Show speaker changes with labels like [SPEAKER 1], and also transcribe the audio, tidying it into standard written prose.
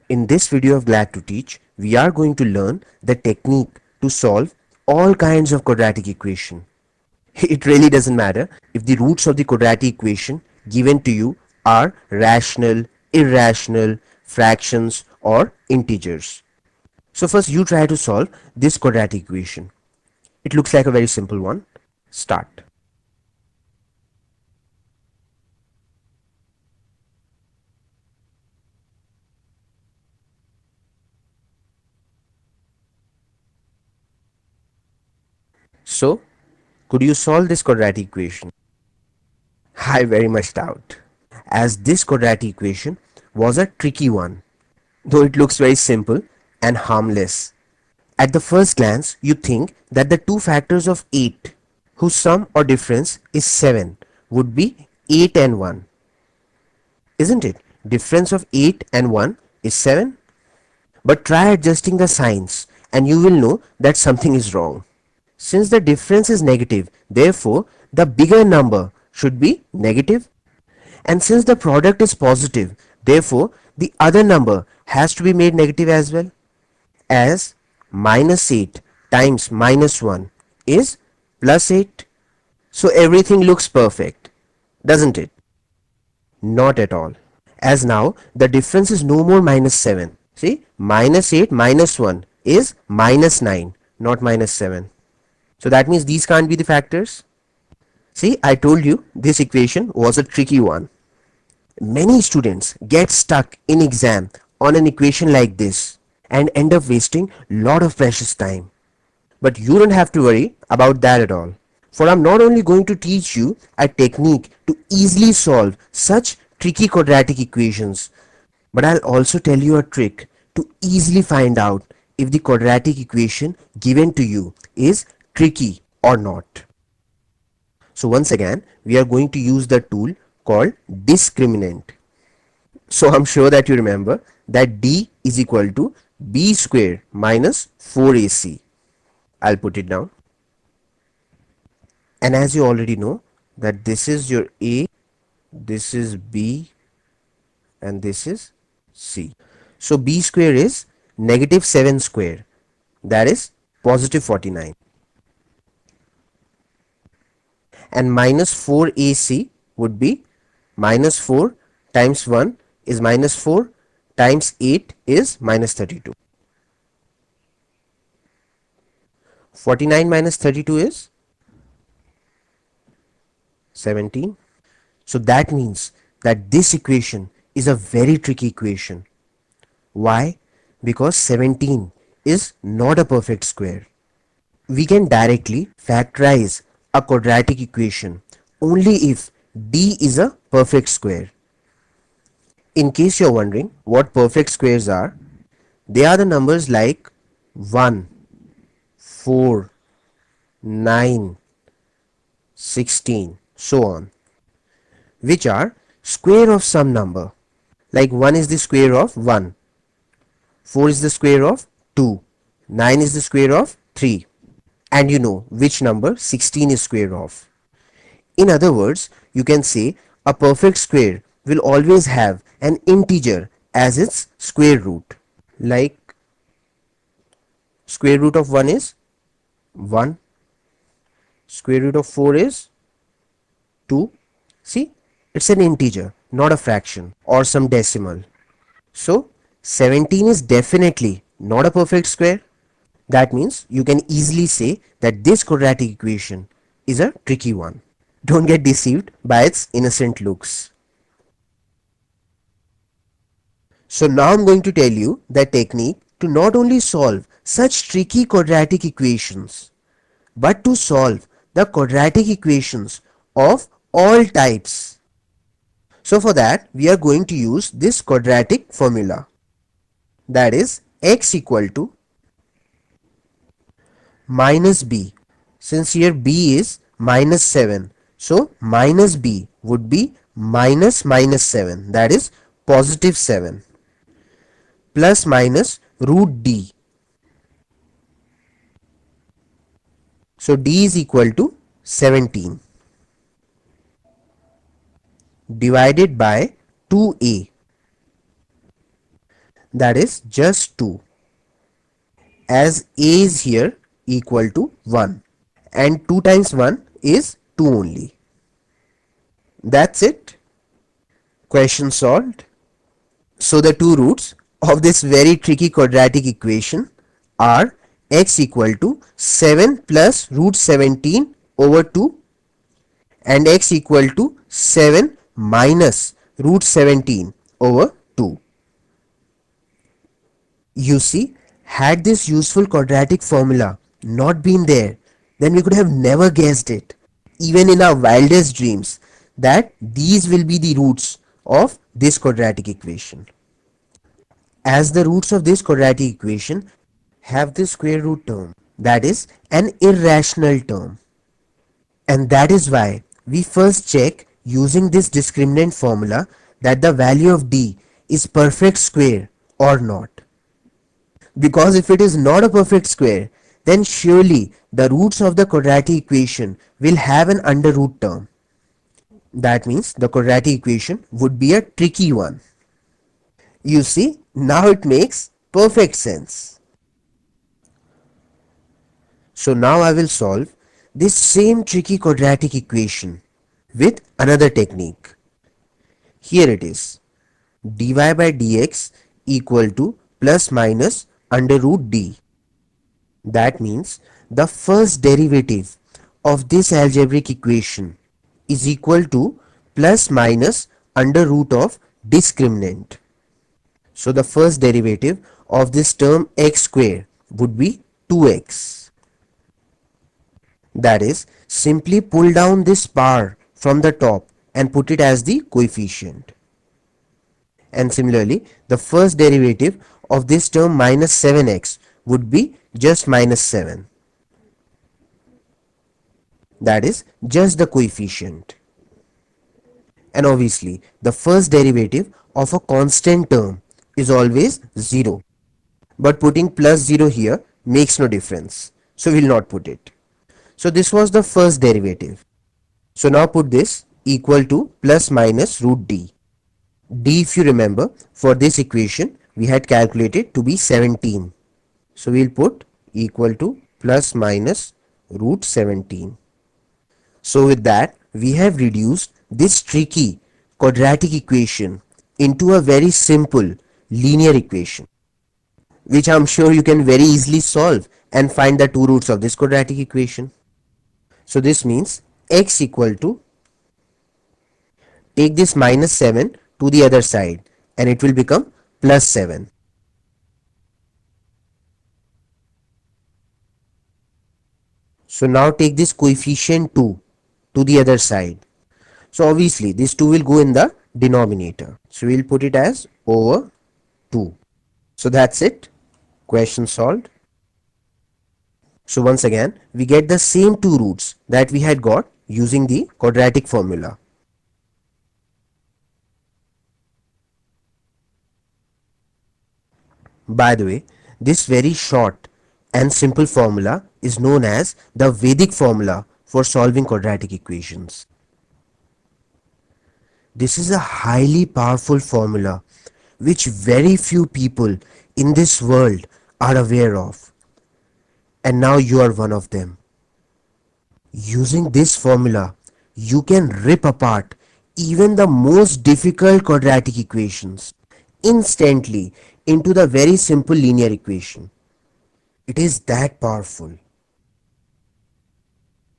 [SPEAKER 1] In this video of Glad to Teach, we are going to learn the technique to solve all kinds of quadratic equation. It really doesn't matter if the roots of the quadratic equation given to you are rational, irrational, fractions or integers. So first you try to solve this quadratic equation. It looks like a very simple one. Start. So, could you solve this quadratic equation? I very much doubt, as this quadratic equation was a tricky one, though it looks very simple and harmless. At the first glance, you think that the two factors of 8, whose sum or difference is 7, would be 8 and 1. Isn't it? Difference of 8 and 1 is 7. But try adjusting the signs and you will know that something is wrong. Since the difference is negative, therefore the bigger number should be negative. And since the product is positive, therefore the other number has to be made negative as well. As minus 8 times minus 1 is plus 8. So everything looks perfect, doesn't it? Not at all. As now the difference is no more minus 7. See, minus 8 minus 1 is minus 9, not minus 7. So that means these can't be the factors. See, I told you this equation was a tricky one. Many students get stuck in exam on an equation like this and end up wasting lot of precious time. But you don't have to worry about that at all. For I'm not only going to teach you a technique to easily solve such tricky quadratic equations, but I'll also tell you a trick to easily find out if the quadratic equation given to you is tricky or not. So once again, we are going to use the tool called discriminant. So I'm sure that you remember that d is equal to b square minus 4ac. I'll put it down. And as you already know that this is your a, this is b, and this is c. So b square is negative 7 square, that is positive 49. And minus 4ac would be minus 4 times 1 is minus 4 times 8 is minus 32. 49 minus 32 is 17. So that means that this equation is a very tricky equation. Why? Because 17 is not a perfect square. We can directly factorize a quadratic equation only if d is a perfect square. In case you're wondering what perfect squares are, they are the numbers like 1, 4, 9, 16, so on, which are square of some number. Like 1 is the square of 1, 4 is the square of 2, 9 is the square of 3. And you know which number 16 is square of. In other words, you can say a perfect square will always have an integer as its square root. Like square root of 1 is 1, square root of 4 is 2. See, it's an integer, not a fraction or some decimal. So 17 is definitely not a perfect square. That means you can easily say that this quadratic equation is a tricky one. Don't get deceived by its innocent looks. So now I'm going to tell you the technique to not only solve such tricky quadratic equations, but to solve the quadratic equations of all types. So for that, we are going to use this quadratic formula. That is x equal to minus b. Since here b is minus 7, so minus b would be minus minus 7, that is positive 7, plus minus root d. So d is equal to 17 divided by 2a. that is just 2, as a is here equal to 1, and 2 times 1 is 2 only. That's it. Question solved. So the two roots of this very tricky quadratic equation are x equal to 7 plus root 17 over 2 and x equal to 7 minus root 17 over 2. You see, had this useful quadratic formula not been there, then we could have never guessed it, even in our wildest dreams, that these will be the roots of this quadratic equation. As the roots of this quadratic equation have the square root term, that is an irrational term. And that is why we first check using this discriminant formula that the value of d is perfect square or not. Because if it is not a perfect square, then surely the roots of the quadratic equation will have an under root term. That means the quadratic equation would be a tricky one. You see, now it makes perfect sense. So now I will solve this same tricky quadratic equation with another technique. Here it is. Dy by dx equal to plus minus under root d. That means the first derivative of this algebraic equation is equal to plus minus under root of discriminant. So the first derivative of this term x square would be 2x. That is, simply pull down this power from the top and put it as the coefficient. And similarly, the first derivative of this term minus 7x would be just minus 7. That is just the coefficient. And obviously, the first derivative of a constant term is always 0. But putting plus 0 here makes no difference. So we will not put it. So this was the first derivative. So now put this equal to plus minus root d. D, if you remember, for this equation we had calculated to be 17. So we will put equal to plus minus root 17. So with that, we have reduced this tricky quadratic equation into a very simple linear equation, which I'm sure you can very easily solve and find the two roots of this quadratic equation. So this means x equal to, take this minus 7 to the other side and it will become plus 7. So now take this coefficient 2 to the other side. So obviously this 2 will go in the denominator. So we'll put it as over 2. So that's it. Question solved. So once again, we get the same two roots that we had got using the quadratic formula. By the way, this very short and simple formula is known as the Vedic formula for solving quadratic equations. This is a highly powerful formula which very few people in this world are aware of. And now you are one of them. Using this formula, you can rip apart even the most difficult quadratic equations instantly into the very simple linear equation. It is that powerful.